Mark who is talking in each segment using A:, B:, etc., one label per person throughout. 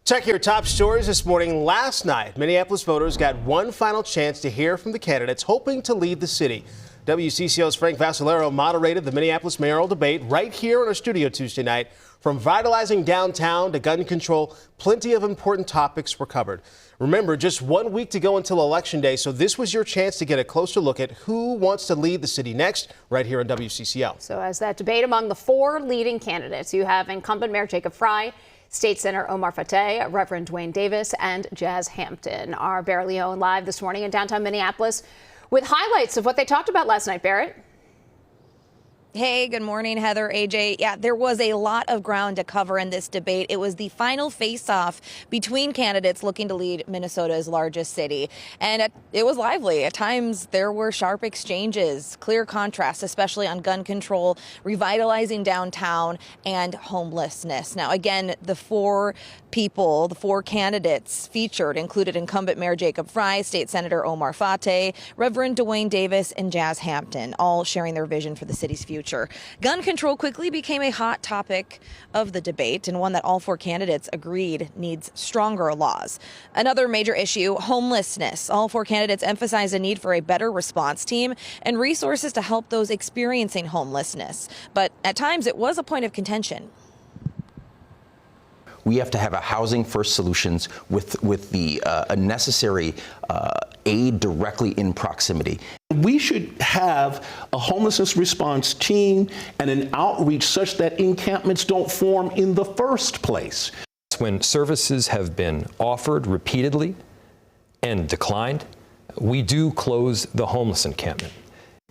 A: Check your top stories this morning. Last night, Minneapolis voters got one final chance to hear from the candidates hoping to lead the city. WCCO's Frank Vassalero moderated the Minneapolis mayoral debate right here in our studio Tuesday night. From vitalizing downtown to gun control, plenty of important topics were covered. Remember, just 1 week to go until Election Day, so this was your chance to get a closer look at who wants to lead the city next, right here on WCCO.
B: So as that debate among the four leading candidates, you have incumbent Mayor Jacob Frey, State Senator Omar Fateh, Reverend Dwayne Davis, and Jazz Hampton. Our Barrett Leone live this morning in downtown Minneapolis with highlights of what they talked about last night. Barrett?
C: Hey, good morning, Heather, AJ. Yeah, there was a lot of ground to cover in this debate. It was the final face-off between candidates looking to lead Minnesota's largest city. And it was lively. At times, there were sharp exchanges, clear contrast, especially on gun control, revitalizing downtown, and homelessness. Now, again, the four candidates featured included incumbent Mayor Jacob Frey, State Senator Omar Fateh, Reverend Dwayne Davis, and Jazz Hampton, all sharing their vision for the city's future. Gun control quickly became a hot topic of the debate, and one that all four candidates agreed needs stronger laws. Another major issue, homelessness. All four candidates emphasized a need for a better response team and resources to help those experiencing homelessness. But at times, it was a point of contention.
D: We have to have a housing first solutions with the necessary aid directly in proximity.
E: We should have a homelessness response team and an outreach such that encampments don't form in the first place.
F: When services have been offered repeatedly and declined, we do close the homeless encampment.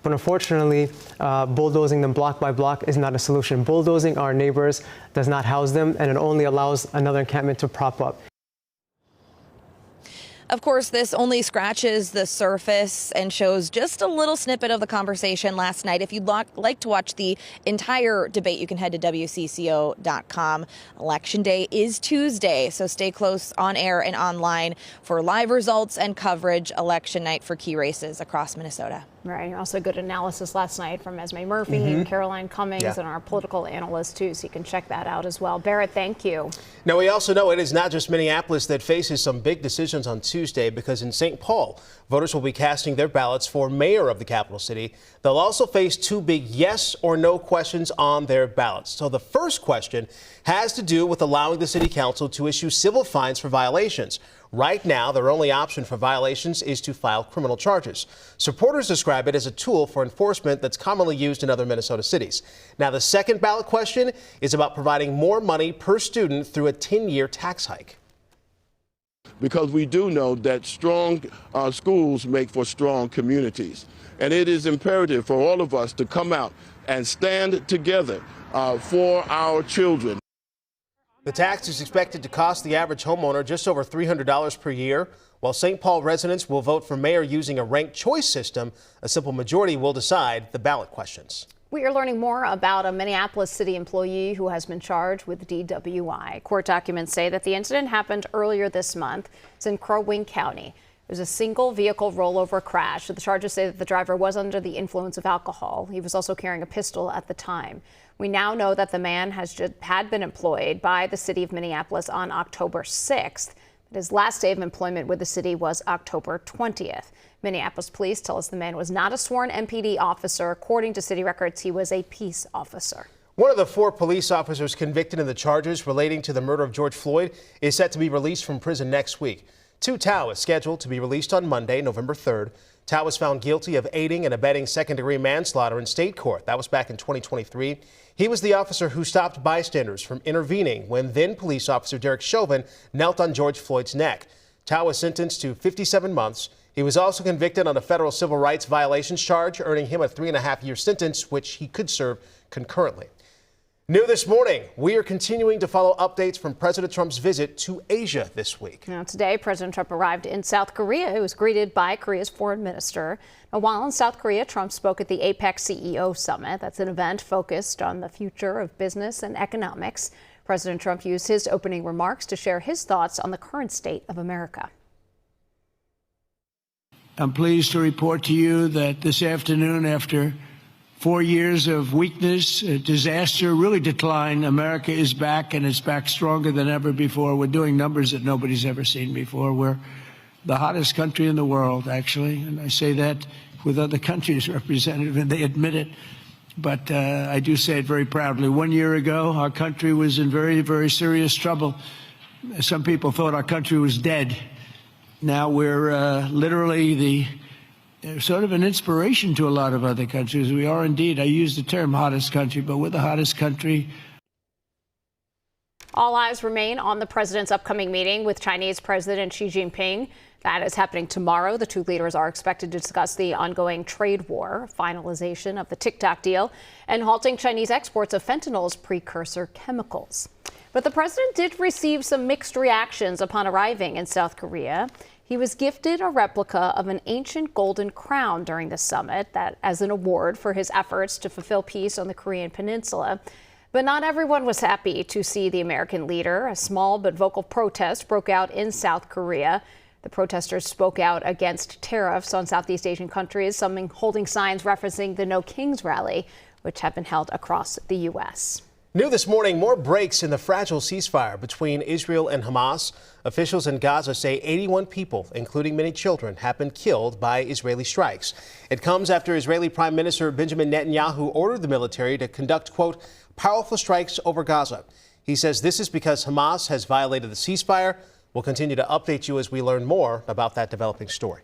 G: But unfortunately, bulldozing them block by block is not a solution. Bulldozing our neighbors does not house them, and it only allows another encampment to prop up.
C: Of course, this only scratches the surface and shows just a little snippet of the conversation last night. If you'd like to watch the entire debate, you can head to WCCO.com. Election Day is Tuesday, so stay close on air and online for live results and coverage election night for key races across Minnesota.
B: Right. Also good analysis last night from Esme Murphy and Caroline Cummings and our political analyst, too, so you can check that out as well. Barrett, thank you.
A: Now, we also know it is not just Minneapolis that faces some big decisions on Tuesday, because in St. Paul, voters will be casting their ballots for mayor of the capital city. They'll also face two big yes or no questions on their ballots. So the first question has to do with allowing the city council to issue civil fines for violations. Right now, their only option for violations is to file criminal charges. Supporters describe it as a tool for enforcement that's commonly used in other Minnesota cities. Now, the second ballot question is about providing more money per student through a 10-year tax hike.
H: Because we do know that strong schools make for strong communities. And it is imperative for all of us to come out and stand together for our children.
A: The tax is expected to cost the average homeowner just over $300 per year. While St. Paul residents will vote for mayor using a ranked choice system, a simple majority will decide the ballot questions.
B: We are learning more about a Minneapolis city employee who has been charged with DWI. Court documents say that the incident happened earlier this month. It's in Crow Wing County. It was a single vehicle rollover crash. The charges say that the driver was under the influence of alcohol. He was also carrying a pistol at the time. We now know that the man had been employed by the city of Minneapolis on October 6th. His last day of employment with the city was October 20th. Minneapolis police tell us the man was not a sworn MPD officer. According to city records, he was a peace officer.
A: One of the four police officers convicted in the charges relating to the murder of George Floyd is set to be released from prison next week. Tu Tao is scheduled to be released on Monday, November 3rd. Tao was found guilty of aiding and abetting second-degree manslaughter in state court. That was back in 2023. He was the officer who stopped bystanders from intervening when then police officer Derek Chauvin knelt on George Floyd's neck. Tao was sentenced to 57 months. He was also convicted on a federal civil rights violations charge, earning him a 3.5-year sentence, which he could serve concurrently. New this morning, we are continuing to follow updates from President Trump's visit to Asia this week.
B: Now, today, President Trump arrived in South Korea. He was greeted by Korea's foreign minister. Now, while in South Korea, Trump spoke at the APEC CEO Summit. That's an event focused on the future of business and economics. President Trump used his opening remarks to share his thoughts on the current state of America.
I: I'm pleased to report to you that this afternoon, after 4 years of weakness, disaster, really decline. America is back, and it's back stronger than ever before. We're doing numbers that nobody's ever seen before. We're the hottest country in the world, actually, and I say that with other countries represented, and they admit it. But I do say it very proudly. 1 year ago, our country was in very, very serious trouble. Some people thought our country was dead. Now we're literally sort of an inspiration to a lot of other countries. We are indeed, I use the term hottest country, but we're the hottest country.
B: All eyes remain on the president's upcoming meeting with Chinese President Xi Jinping. That is happening tomorrow. The two leaders are expected to discuss the ongoing trade war, finalization of the TikTok deal, and halting Chinese exports of fentanyl's precursor chemicals. But the president did receive some mixed reactions upon arriving in South Korea. He was gifted a replica of an ancient golden crown during the summit, that as an award for his efforts to fulfill peace on the Korean peninsula. But not everyone was happy to see the American leader. A small but vocal protest broke out in South Korea. The protesters spoke out against tariffs on Southeast Asian countries, some holding signs referencing the No Kings rally, which have been held across the U.S.
A: New this morning, more breaks in the fragile ceasefire between Israel and Hamas. Officials in Gaza say 81 people, including many children, have been killed by Israeli strikes. It comes after Israeli Prime Minister Benjamin Netanyahu ordered the military to conduct, quote, powerful strikes over Gaza. He says this is because Hamas has violated the ceasefire. We'll continue to update you as we learn more about that developing story.